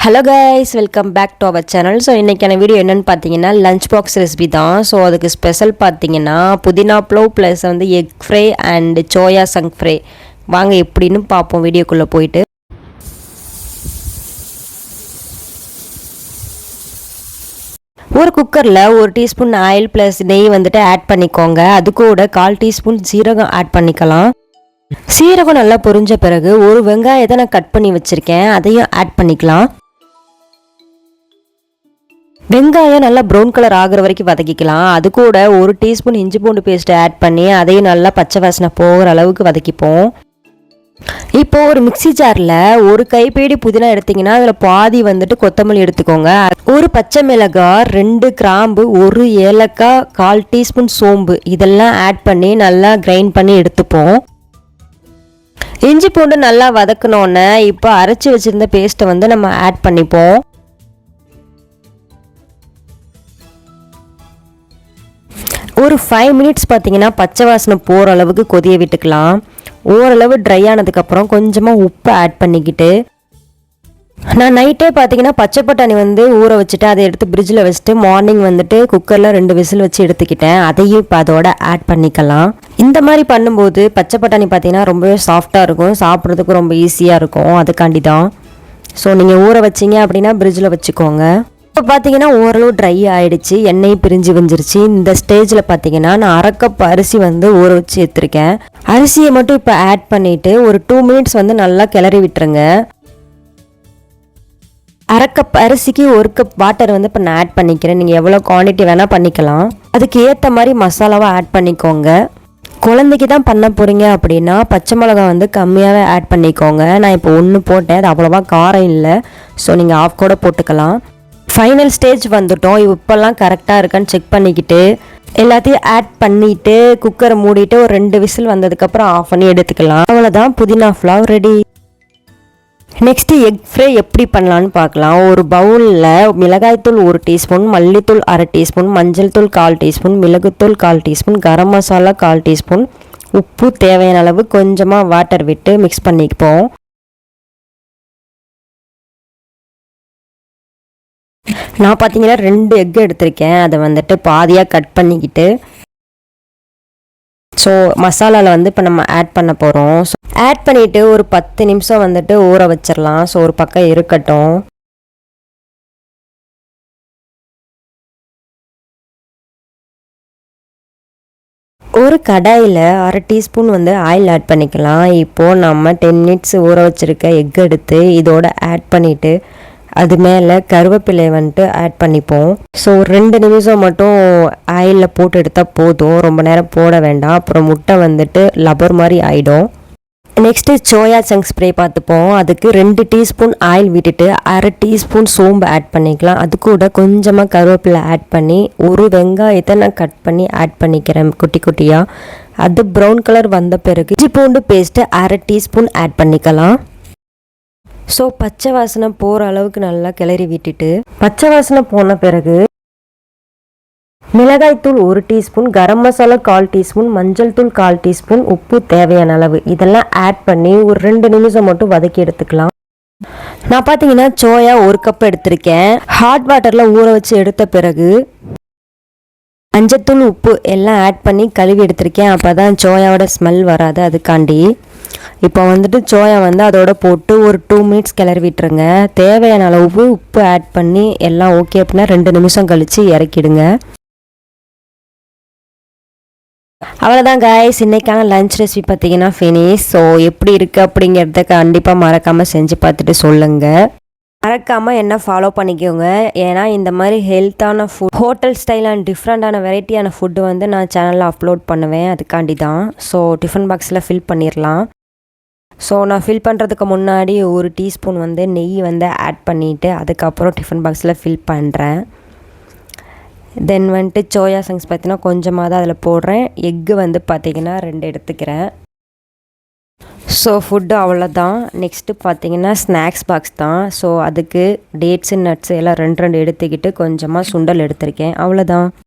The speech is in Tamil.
Hello guys, welcome back to our channel. So இன்றைக்கான வீடியோ என்னென்னு பார்த்தீங்கன்னா லஞ்ச் பாக்ஸ் ரெசிபி தான். ஸோ அதுக்கு ஸ்பெஷல் பார்த்தீங்கன்னா புதினா ப்ளவ் ப்ளஸ் வந்து egg fry and soya chunk fry. வாங்க எப்படின்னு பார்ப்போம் வீடியோக்குள்ளே போயிட்டு. ஒரு குக்கரில் 1 டீஸ்பூன் ஆயில் ப்ளஸ் நெய் வந்துட்டு ஆட் பண்ணிக்கோங்க. அது கூட 1/4 டீஸ்பூன் சீரகம் ஆட் பண்ணிக்கலாம். சீரகம் நல்லா பொரிஞ்ச பிறகு ஒரு வெங்காயத்தை நான் கட் பண்ணி வச்சுருக்கேன், அதையும் ஆட் பண்ணிக்கலாம். வெங்காயம் நல்லா ப்ரௌன் கலர் ஆகிற வரைக்கும் வதக்கிக்கலாம். அது கூட 1 டீஸ்பூன் இஞ்சி பூண்டு பேஸ்ட்டு ஆட் பண்ணி அதையும் நல்லா பச்சை வாசனை போகிற அளவுக்கு வதக்கிப்போம். இப்போது ஒரு மிக்சி ஜாரில் ஒரு கைப்பிடி புதினா எடுத்திங்கன்னா அதில் பாதி வந்துட்டு கொத்தமல்லி எடுத்துக்கோங்க. ஒரு பச்சை மிளகாய், 2 கிராம்பு, 1 ஏலக்காய், 1/4 டீஸ்பூன் சோம்பு இதெல்லாம் ஆட் பண்ணி நல்லா கிரைண்ட் பண்ணி எடுத்துப்போம். இஞ்சி பூண்டு நல்லா வதக்கணுன்னே இப்போ அரைச்சி வச்சுருந்த பேஸ்ட்டை வந்து நம்ம ஆட் பண்ணிப்போம். ஒரு 5 மினிட்ஸ் பார்த்தீங்கன்னா பச்சை வாசனை போகிற அளவுக்கு கொதிய விட்டுக்கலாம். ஓரளவு ட்ரை ஆனதுக்கப்புறம் கொஞ்சமாக உப்பு ஆட் பண்ணிக்கிட்டு, நான் நைட்டே பார்த்தீங்கன்னா பச்சை பட்டாணி வந்து ஊற வச்சுட்டு அதை எடுத்து ஃப்ரிட்ஜில் வச்சுட்டு மார்னிங் வந்துட்டு குக்கரில் 2 விசில் வச்சு எடுத்துக்கிட்டேன். அதையும் இப்போ அதோட ஆட் பண்ணிக்கலாம். இந்த மாதிரி பண்ணும்போது பச்சை பட்டாணி பார்த்தீங்கன்னா ரொம்பவே சாஃப்டாக இருக்கும், சாப்பிட்றதுக்கு ரொம்ப ஈஸியாக இருக்கும். அதுக்காண்டி தான். ஸோ நீங்கள் ஊற வச்சிங்க அப்படின்னா ஃப்ரிட்ஜில் வச்சுக்கோங்க. இப்போ பார்த்தீங்கன்னா ஓரளவு ட்ரை ஆகிடுச்சு, எண்ணெய் பிரிஞ்சு வந்துருச்சு. இந்த ஸ்டேஜில் பார்த்தீங்கன்னா நான் 1/2 கப் அரிசி வந்து ஊற வச்சு எடுத்துருக்கேன். அரிசியை மட்டும் இப்போ ஆட் பண்ணிவிட்டு ஒரு 2 மினிட்ஸ் வந்து நல்லா கிளறி விட்டுருங்க. 1/2 கப் அரிசிக்கு 1 கப் வாட்டர் வந்து இப்போ நான் ஆட் பண்ணிக்கிறேன். நீங்கள் எவ்வளோ குவான்டிட்டி வேணால் பண்ணிக்கலாம். அதுக்கு ஏற்ற மாதிரி மசாலாவை ஆட் பண்ணிக்கோங்க. குழந்தைக்கு தான் பண்ண போகிறீங்க அப்படின்னா பச்சை மிளகா வந்து கம்மியாகவே ஆட் பண்ணிக்கோங்க. நான் இப்போ 1 போட்டேன், அது அவ்வளோவா காரம் இல்லை. ஸோ நீங்கள் ஆஃப் கூட போட்டுக்கலாம். ஃபைனல் ஸ்டேஜ் வந்துட்டோம். இப்போல்லாம் கரெக்டாக இருக்கான்னு செக் பண்ணிக்கிட்டு எல்லாத்தையும் ஆட் பண்ணிவிட்டு குக்கரை மூடிட்டு ஒரு 2 விசில் வந்ததுக்கப்புறம் ஆஃப் பண்ணி எடுத்துக்கலாம். அவ்வளோதான், புதினா flow ready. Next egg fry எப்படி பண்ணலான்னு பார்க்கலாம். ஒரு பவுலில் மிளகாய்த்தூள் 1 டீஸ்பூன், மல்லித்தூள் 1/2 டீஸ்பூன், மஞ்சள் தூள் 1/4 டீஸ்பூன், மிளகுத்தூள் 1/4 டீஸ்பூன், கரம் மசாலா 1/4 டீஸ்பூன், உப்பு தேவையான அளவு, கொஞ்சமாக வாட்டர் விட்டு மிக்ஸ் பண்ணிப்போம். நான் பார்த்தீங்கன்னா 2 எக் எடுத்திருக்கேன். அதை வந்துட்டு பாதியாக கட் பண்ணிக்கிட்டு ஸோ மசாலாவில் வந்து இப்போ நம்ம ஆட் பண்ண போகிறோம். ஸோ ஆட் பண்ணிவிட்டு ஒரு 10 நிமிஷம் வந்துட்டு ஊற வச்சிடலாம். ஸோ ஒரு பக்கம் இருக்கட்டும். ஒரு கடாயில் 1/2 டீஸ்பூன் வந்து ஆயில் ஆட் பண்ணிக்கலாம். இப்போது நம்ம 10 மினிட்ஸ் ஊற வச்சுருக்க எக் எடுத்து இதோட ஆட் பண்ணிவிட்டு அது மேலே கருவேப்பிலை வந்துட்டு ஆட் பண்ணிப்போம். ஸோ 2 நிமிஷம் மட்டும் ஆயிலில் போட்டு எடுத்தால் போதும், ரொம்ப நேரம் போட வேண்டாம். அப்புறம் முட்டை வந்துட்டு லப்பர் மாதிரி ஆகிடும். நெக்ஸ்ட்டு சோயா சங்க் ஸ்ப்ரே பார்த்துப்போம். அதுக்கு 2 டீஸ்பூன் ஆயில் விட்டுட்டு 1/2 டீஸ்பூன் சோம்பு ஆட் பண்ணிக்கலாம். அது கூட கொஞ்சமாக கருவேப்பிலை ஆட் பண்ணி ஒரு வெங்காயத்தை நான் கட் பண்ணி ஆட் பண்ணிக்கிறேன் குட்டி குட்டியாக. அது ப்ரௌன் கலர் வந்த பிறகு இஞ்சி பூண்டு பேஸ்ட்டு 1/2 டீஸ்பூன் ஆட் பண்ணிக்கலாம். ஸோ பச்சை வாசனை போகிற அளவுக்கு நல்லா கிளறி விட்டுட்டு பச்சை வாசனை போன பிறகு மிளகாய்த்தூள் 1 டீஸ்பூன், கரம் மசாலா 1/4 டீஸ்பூன், மஞ்சள் தூள் 1/4 டீஸ்பூன், உப்பு தேவையான அளவு இதெல்லாம் ஆட் பண்ணி ஒரு 2 நிமிஷம் மட்டும் வதக்கி எடுத்துக்கலாம். நான் பார்த்தீங்கன்னா சோயா 1 கப் எடுத்திருக்கேன். ஹாட் வாட்டரில் ஊற வச்சு எடுத்த பிறகு மஞ்சத்தூள், உப்பு எல்லாம் ஆட் பண்ணி கழுவி எடுத்திருக்கேன். அப்போ தான் சோயாவோட ஸ்மெல் வராது, அதுக்காண்டி. இப்போ வந்துட்டு சோயா வந்து அதோட போட்டு ஒரு 2 மினிட்ஸ் கிளறி விட்டுருங்க. தேவையான அளவு உப்பு ஆட் பண்ணி எல்லாம் ஓகே அப்படின்னா 2 நிமிஷம் கழித்து இறக்கிடுங்க. அவ்வளோதான் காய்ஸ், இன்றைக்கான லஞ்ச் ரெசிபி பார்த்தீங்கன்னா ஃபினிஷ். ஸோ எப்படி இருக்குது அப்படிங்கிறத கண்டிப்பாக மறக்காமல் செஞ்சு பார்த்துட்டு சொல்லுங்கள். மறக்காமல் என்ன ஃபாலோ பண்ணிக்கோங்க. ஏன்னா இந்த மாதிரி ஹெல்த்தான ஃபுட், ஹோட்டல் ஸ்டைல் அண்ட் டிஃப்ரெண்ட்டான வெரைட்டியான ஃபுட்டு வந்து நான் சேனலில் அப்லோட் பண்ணுவேன், அதுக்காண்டி தான். ஸோ டிஃபன் பாக்ஸில் ஃபில் பண்ணிடலாம். ஸோ நான் ஃபில் பண்ணுறதுக்கு முன்னாடி 1 டீஸ்பூன் வந்து நெய் வந்து ஆட் பண்ணிவிட்டு அதுக்கப்புறம் டிஃபன் பாக்ஸில் ஃபில் பண்ணுறேன். தென் வந்துட்டு சோயா சங்க்ஸ் பார்த்தீங்கன்னா கொஞ்சமாக தான் அதில் போடுறேன். எக்கு வந்து பார்த்திங்கன்னா 2 எடுத்துக்கிறேன். ஸோ ஃபுட்டு அவ்வளோதான். நெக்ஸ்ட்டு பார்த்தீங்கன்னா ஸ்நாக்ஸ் பாக்ஸ் தான். ஸோ அதுக்கு டேட்ஸு நட்ஸு எல்லாம் 2 எடுத்துக்கிட்டு கொஞ்சமாக சுண்டல் எடுத்திருக்கேன். அவ்வளோதான்.